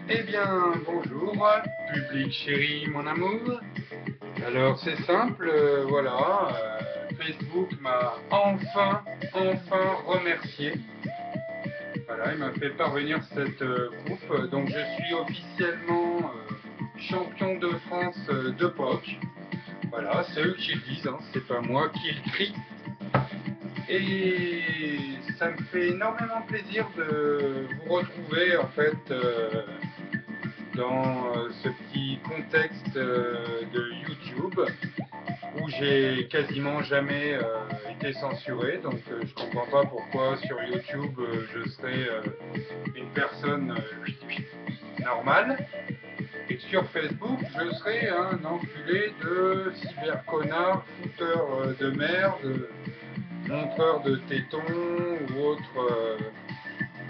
Eh bien, bonjour, public chéri, mon amour. Alors, c'est simple, voilà, Facebook m'a enfin remercié. Voilà, il m'a fait parvenir cette coupe. Donc, je suis officiellement champion de France de POC. Voilà, c'est eux qui le disent, hein, c'est pas moi qui le crie. Et ça me fait énormément plaisir de vous retrouver, en fait, dans ce petit contexte de YouTube où j'ai quasiment jamais été censuré, donc je comprends pas pourquoi sur YouTube je serais une personne normale et que sur Facebook je serais un enculé de cyberconnard, fouteur de merde, montreur de tétons ou autre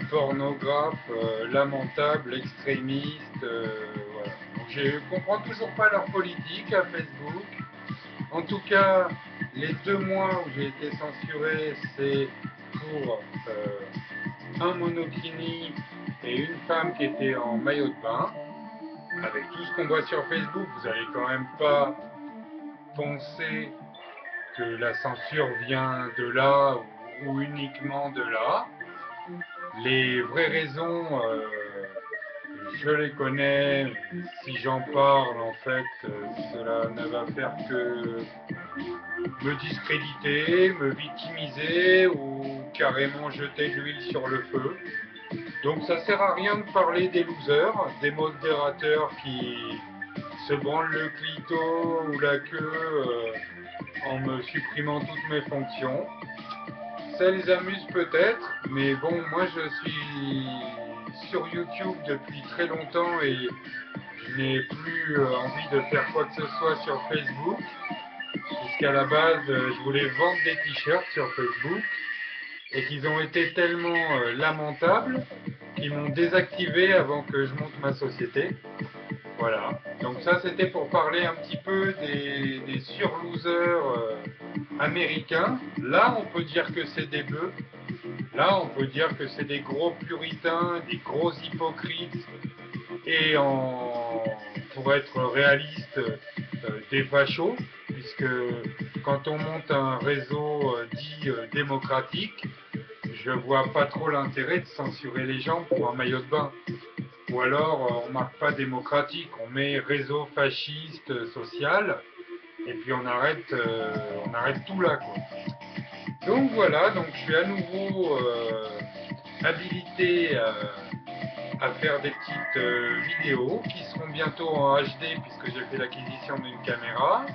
pornographe lamentable, extrémiste. Voilà. Donc, je ne comprends toujours pas leur politique à Facebook. En tout cas, les 2 mois où j'ai été censuré, c'est pour un monokini et une femme qui était en maillot de bain. Avec tout ce qu'on voit sur Facebook, vous n'allez quand même pas penser que la censure vient de là ou uniquement de là. Les vraies raisons, je les connais. Si j'en parle, en fait, cela ne va faire que me discréditer, me victimiser ou carrément jeter de l'huile sur le feu. Donc ça sert à rien de parler des losers, des modérateurs qui se branlent le clito ou la queue en me supprimant toutes mes fonctions. Ça les amuse peut-être, mais bon, moi je suis sur YouTube depuis très longtemps et je n'ai plus envie de faire quoi que ce soit sur Facebook, puisqu'à la base je voulais vendre des t-shirts sur Facebook et qu'ils ont été tellement lamentables qu'ils m'ont désactivé avant que je monte ma société. Voilà. Donc ça c'était pour parler un petit peu des sur-losers américains. Là on peut dire que c'est des bœufs. Là on peut dire que c'est des gros puritains, des gros hypocrites et pour être réaliste, des fachos, puisque quand on monte un réseau dit démocratique, je vois pas trop l'intérêt de censurer les gens pour un maillot de bain. Ou alors on marque pas démocratique, on met réseau fasciste social, et puis on arrête tout là quoi. Donc voilà, donc je suis à nouveau habilité à faire des petites vidéos qui seront bientôt en HD puisque j'ai fait l'acquisition d'une caméra.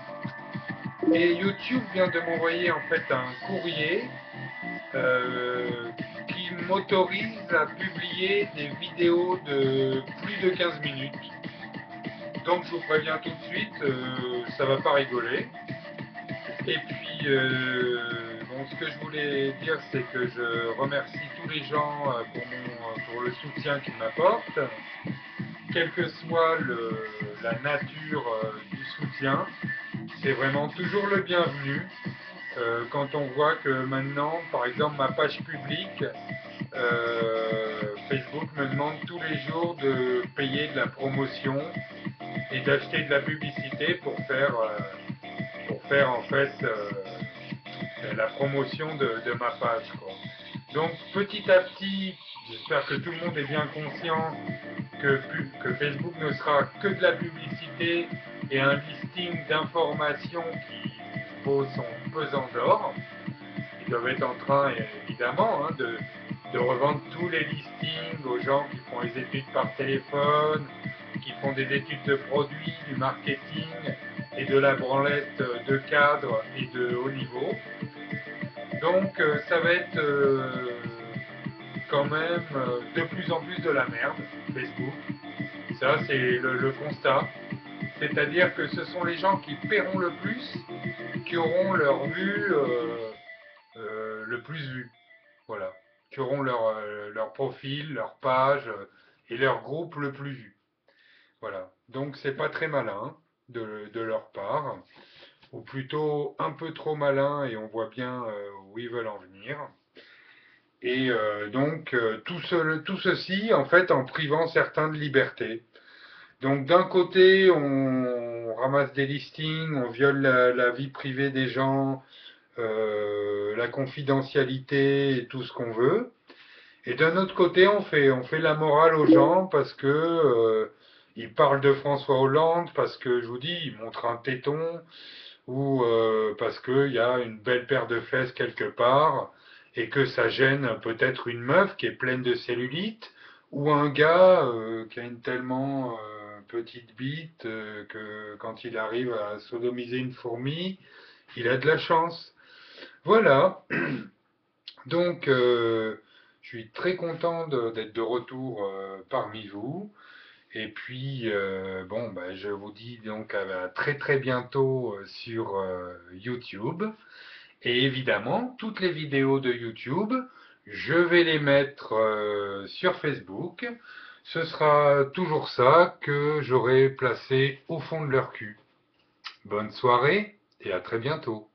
Et YouTube vient de m'envoyer en fait un courrier qui m'autorise à publier des vidéos de plus de 15 minutes. Donc je vous préviens tout de suite, ça va pas rigoler. Et puis, bon, ce que je voulais dire, c'est que je remercie tous les gens pour le soutien qu'ils m'apportent, quelle que soit la nature du soutien. C'est vraiment toujours le bienvenu. Quand on voit que maintenant, par exemple, ma page publique, Facebook me demande tous les jours de payer de la promotion et d'acheter de la publicité pour faire en fait la promotion de ma page, quoi. Donc petit à petit, j'espère que tout le monde est bien conscient que Facebook ne sera que de la publicité et un listing d'informations qui vaut son pesant d'or. Ils doivent être en train, évidemment, hein, de revendre tous les listings aux gens qui font les études par téléphone, qui font des études de produits, du marketing et de la branlette de cadre et de haut niveau. Donc ça va être quand même de plus en plus de la merde, Facebook. Ça, c'est le constat. C'est-à-dire que ce sont les gens qui paieront le plus qui auront leur vue le plus vu. Voilà. Qui auront leur profil, leur page et leur groupe le plus vu. Voilà. Donc c'est pas très malin de leur part, ou plutôt un peu trop malin et on voit bien où ils veulent en venir. Et donc tout ceci en fait en privant certains de liberté. Donc d'un côté on ramasse des listings, on viole la vie privée des gens, la confidentialité et tout ce qu'on veut. Et d'un autre côté, on fait la morale aux gens parce que ils parlent de François Hollande, parce que je vous dis, ils montrent un téton, ou parce qu'il y a une belle paire de fesses quelque part, et que ça gêne peut-être une meuf qui est pleine de cellulite, ou un gars qui a une tellement petite bite que quand il arrive à sodomiser une fourmi, il a de la chance. Voilà. Donc, je suis très content d'être de retour parmi vous. Et puis, bon, bah, je vous dis donc à très très bientôt sur YouTube. Et évidemment, toutes les vidéos de YouTube, je vais les mettre sur Facebook. Ce sera toujours ça que j'aurai placé au fond de leur cul. Bonne soirée et à très bientôt.